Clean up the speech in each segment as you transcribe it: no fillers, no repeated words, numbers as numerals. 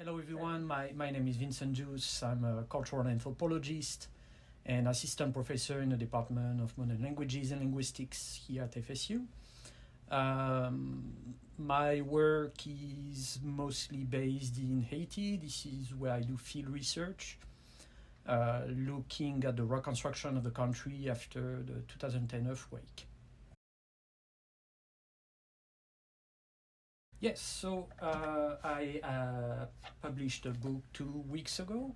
Hello everyone, my name is Vincent Joos. I'm a cultural anthropologist and assistant professor in the Department of Modern Languages and Linguistics here at FSU. My work is mostly based in Haiti. This is where I do field research, looking at the reconstruction of the country after the 2010 earthquake. Yes, so I published a book 2 weeks ago.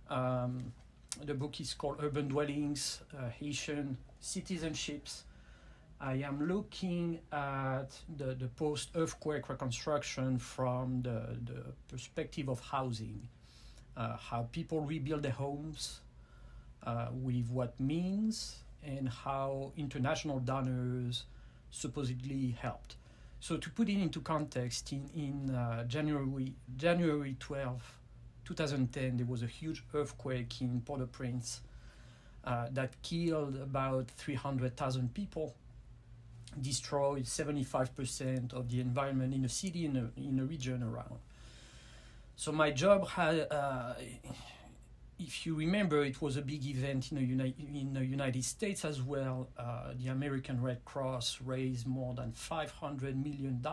The book is called Urban Dwellings, Haitian Citizenships. I am looking at the post-earthquake reconstruction from the perspective of housing, how people rebuild their homes, with what means, and how international donors supposedly helped. So to put it into context, in January 12, 2010, there was a huge earthquake in Port-au-Prince that killed about 300,000 people, destroyed 75% of the environment in the city and in the region around. So my job had, if you remember, it was a big event in the United States as well. The American Red Cross raised more than $500 million.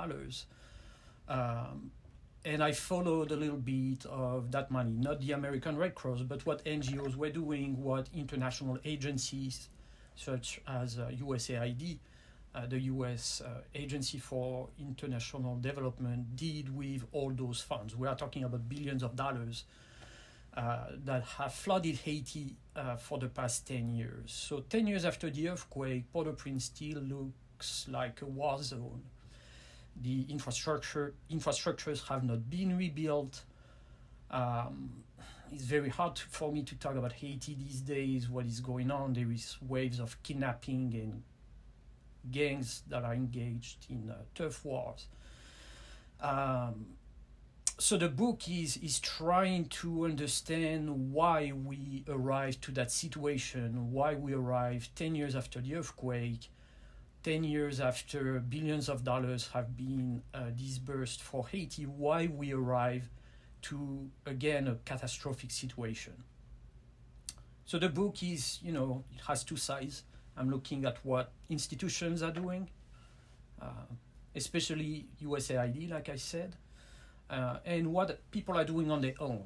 And I followed a little bit of that money, not the American Red Cross, but what NGOs were doing, what international agencies such as USAID, the US Agency for International Development, did with all those funds. We are talking about billions of dollars that have flooded Haiti for the past 10 years. So 10 years after the earthquake, Port-au-Prince still looks like a war zone. The infrastructures have not been rebuilt. It's very hard for me to talk about Haiti these days, what is going on. There is waves of kidnapping and gangs that are engaged in turf wars. So the book is trying to understand why we arrived to that situation, why we arrived 10 years after the earthquake, 10 years after billions of dollars have been disbursed for Haiti, why we arrived to, again, a catastrophic situation. So the book is, it has two sides. I'm looking at what institutions are doing, especially USAID, like I said. And what people are doing on their own.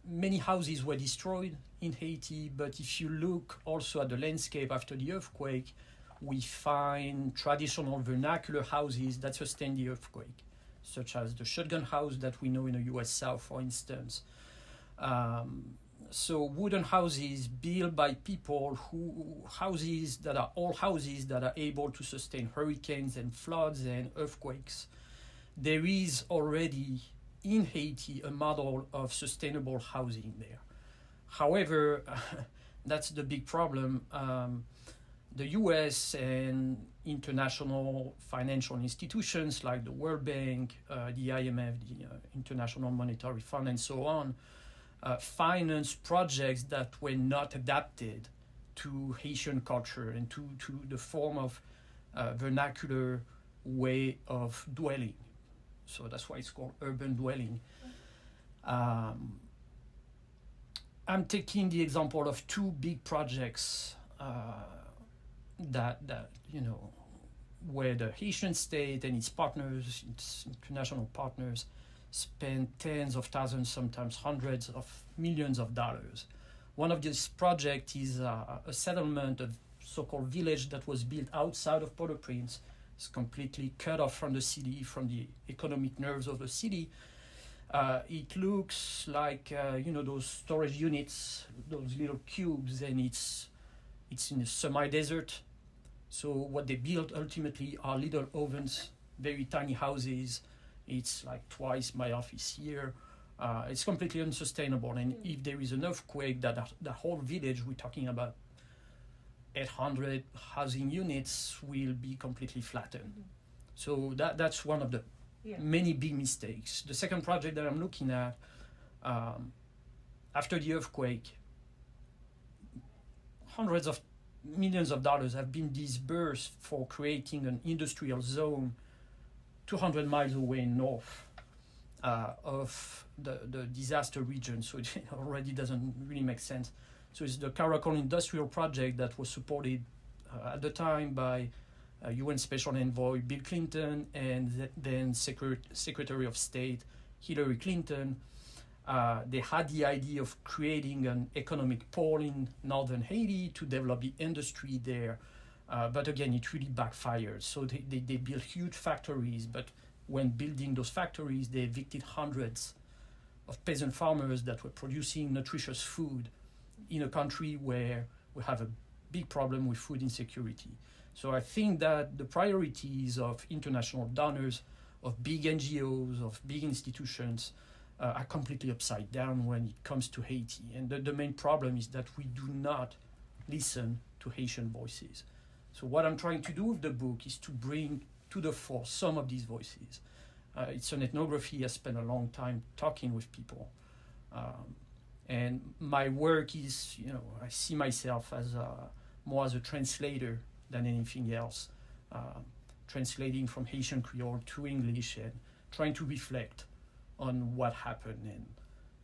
Many houses were destroyed in Haiti, but if you look also at the landscape after the earthquake, we find traditional vernacular houses that sustained the earthquake, such as the shotgun house that we know in the US South, for instance. So wooden houses built by people houses that are able to sustain hurricanes and floods and earthquakes. There is already in Haiti a model of sustainable housing there. However, that's the big problem. The US and international financial institutions like the World Bank, the IMF, the International Monetary Fund, and so on, finance projects that were not adapted to Haitian culture and to the form of vernacular way of dwelling. So that's why it's called urban dwelling. I'm taking the example of two big projects that where the Haitian state and its partners, its international partners, spend tens of thousands, sometimes hundreds of millions of dollars. One of these projects is a settlement, a so-called village that was built outside of Port-au-Prince. It's completely cut off from the city, from the economic nerves of the city. It looks like those storage units, those little cubes, and it's in a semi-desert. So what they built ultimately are little ovens, very tiny houses. It's like twice my office here. It's completely unsustainable. And if there is an earthquake, the whole village, we're talking about 800 housing units, will be completely flattened. Mm-hmm. So that's one of the many big mistakes. The second project that I'm looking at, after the earthquake, hundreds of millions of dollars have been disbursed for creating an industrial zone 200 miles away north. of the disaster region, so it already doesn't really make sense. So it's the Caracol Industrial Project that was supported at the time by UN Special Envoy Bill Clinton and then Secretary of State Hillary Clinton. They had the idea of creating an economic pole in northern Haiti to develop the industry there. But again, it really backfired. So they built huge factories, but when building those factories, they evicted hundreds of peasant farmers that were producing nutritious food in a country where we have a big problem with food insecurity. So I think that the priorities of international donors, of big NGOs, of big institutions are completely upside down when it comes to Haiti. And the main problem is that we do not listen to Haitian voices. So what I'm trying to do with the book is to bring to the fore some of these voices. It's an ethnography. I spent a long time talking with people. And my work is, I see myself as more as a translator than anything else, translating from Haitian Creole to English and trying to reflect on what happened and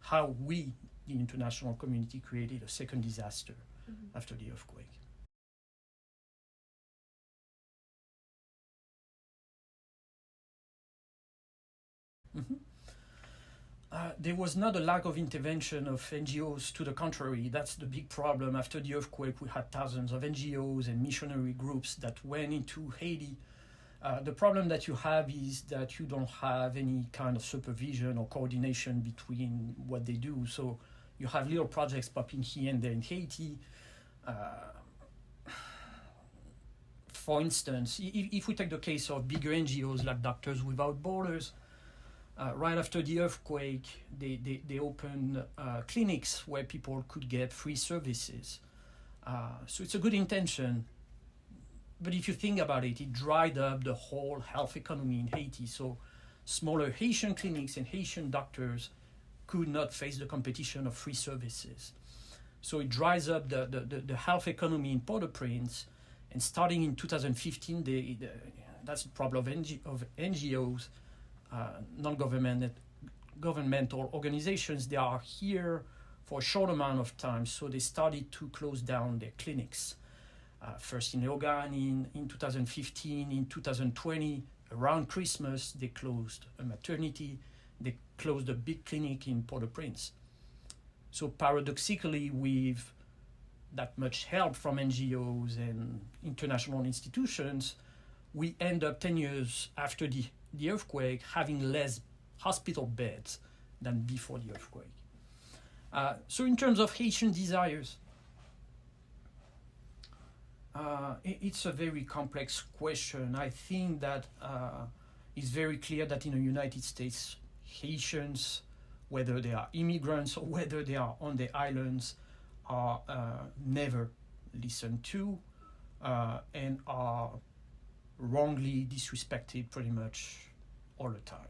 how we, the international community, created a second disaster after the earthquake. There was not a lack of intervention of NGOs. To the contrary, that's the big problem. After the earthquake, we had thousands of NGOs and missionary groups that went into Haiti. The problem that you have is that you don't have any kind of supervision or coordination between what they do. So you have little projects popping here and there in Haiti. For instance, if we take the case of bigger NGOs like Doctors Without Borders, right after the earthquake, they opened clinics where people could get free services. So it's a good intention. But if you think about it, it dried up the whole health economy in Haiti. So smaller Haitian clinics and Haitian doctors could not face the competition of free services. So it dries up the health economy in Port-au-Prince. And starting in 2015, that's the problem of NGOs, non-governmental organizations. They are here for a short amount of time, so they started to close down their clinics. First in Logan in 2015, in 2020, around Christmas, they closed a maternity, they closed a big clinic in Port-au-Prince. So paradoxically, with that much help from NGOs and international institutions, we end up 10 years after the earthquake having less hospital beds than before the earthquake. So in terms of Haitian desires, it's a very complex question. I think that it's very clear that in the United States, Haitians, whether they are immigrants or whether they are on the islands, are never listened to and are wrongly disrespected pretty much all the time.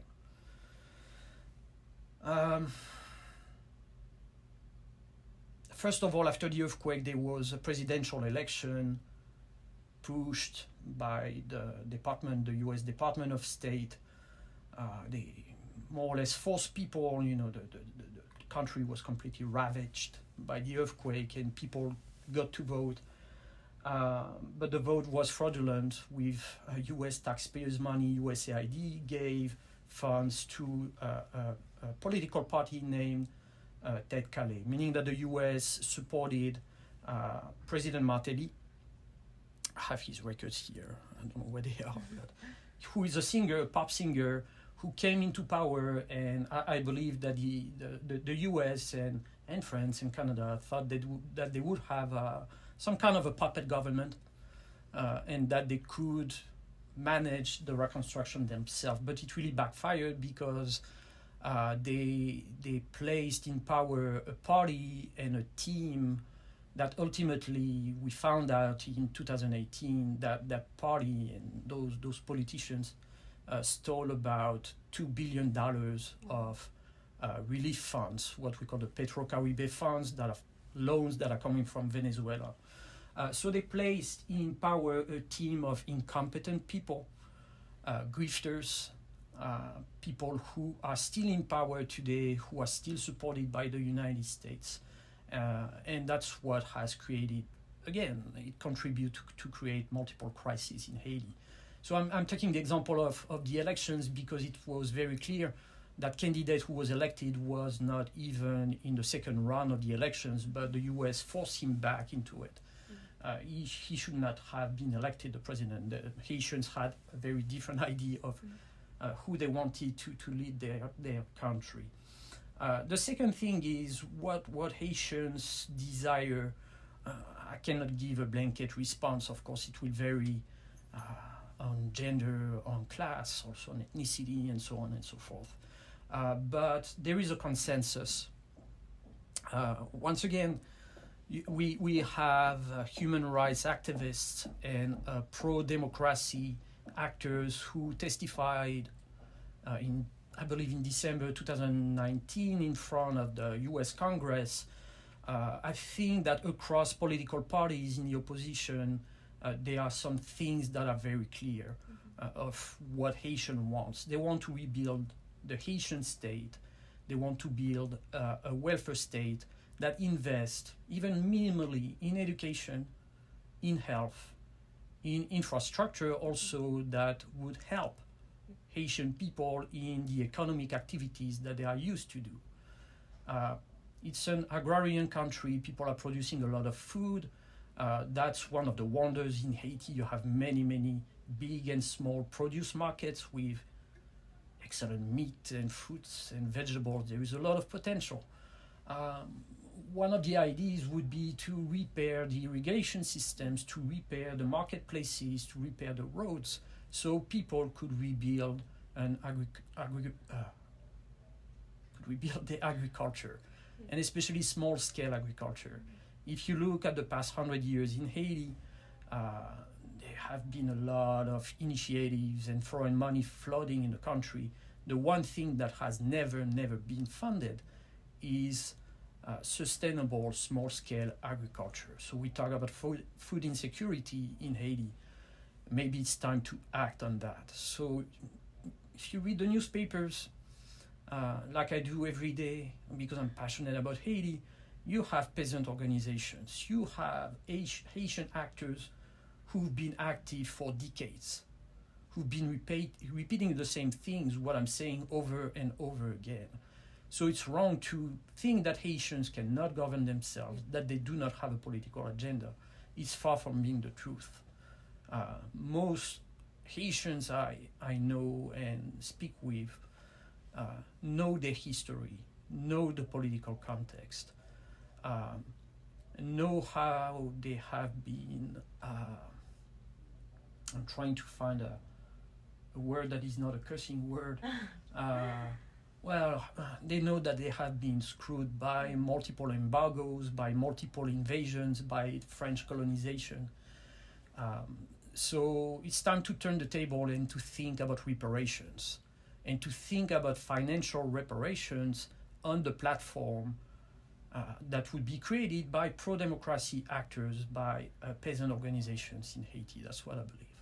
First of all, after the earthquake, there was a presidential election pushed by the US Department of State. They more or less forced people, the country was completely ravaged by the earthquake and people got to vote. But the vote was fraudulent with US taxpayers' money. USAID gave funds to a political party named Ted Calais, meaning that the US supported President Martelly. I have his records here. I don't know where they are. But who is a singer, a pop singer, who came into power, and I believe that the US and France and Canada thought that they would have some kind of a puppet government and that they could manage the reconstruction themselves. But it really backfired because they placed in power a party and a team that ultimately we found out in 2018 that party and those politicians stole about $2 billion of relief funds, what we call the Petro-Caribe funds, that are loans that are coming from Venezuela. So they placed in power a team of incompetent people, grifters, people who are still in power today, who are still supported by the United States. And that's what has created, again, it contributes to create multiple crises in Haiti. So I'm taking the example of the elections because it was very clear that candidate who was elected was not even in the second round of the elections, but the US forced him back into it. He should not have been elected the president. The Haitians had a very different idea of who they wanted to lead their country. The second thing is what Haitians desire. I cannot give a blanket response. Of course, it will vary on gender, on class, also on ethnicity, and so on and so forth. But there is a consensus. Once again, we have human rights activists and pro-democracy actors who testified I believe in December 2019 in front of the US Congress. I think that across political parties in the opposition, there are some things that are very clear of what Haitian wants. They want to rebuild the Haitian state. They want to build a welfare state that invests even minimally in education, in health, in infrastructure also that would help Haitian people in the economic activities that they are used to do. It's an agrarian country. People are producing a lot of food. That's one of the wonders in Haiti. You have many, many big and small produce markets with excellent meat and fruits and vegetables. There is a lot of potential. One of the ideas would be to repair the irrigation systems, to repair the marketplaces, to repair the roads, so people could rebuild rebuild the agriculture, and especially small-scale agriculture. If you look at the past 100 years in Haiti, there have been a lot of initiatives and foreign money flooding in the country. The one thing that has never been funded is sustainable small-scale agriculture. So we talk about food insecurity in Haiti. Maybe it's time to act on that. So if you read the newspapers, like I do every day, because I'm passionate about Haiti, you have peasant organizations, you have Haitian actors who've been active for decades, who've been repeating the same things, what I'm saying over and over again. So it's wrong to think that Haitians cannot govern themselves, that they do not have a political agenda. It's far from being the truth. Most Haitians I know and speak with know their history, know the political context, know how they have been. I'm trying to find a word that is not a cursing word. They know that they have been screwed by multiple embargoes, by multiple invasions, by French colonization. So it's time to turn the table and to think about reparations, and to think about financial reparations on the platform that would be created by pro-democracy actors, by peasant organizations in Haiti. That's what I believe.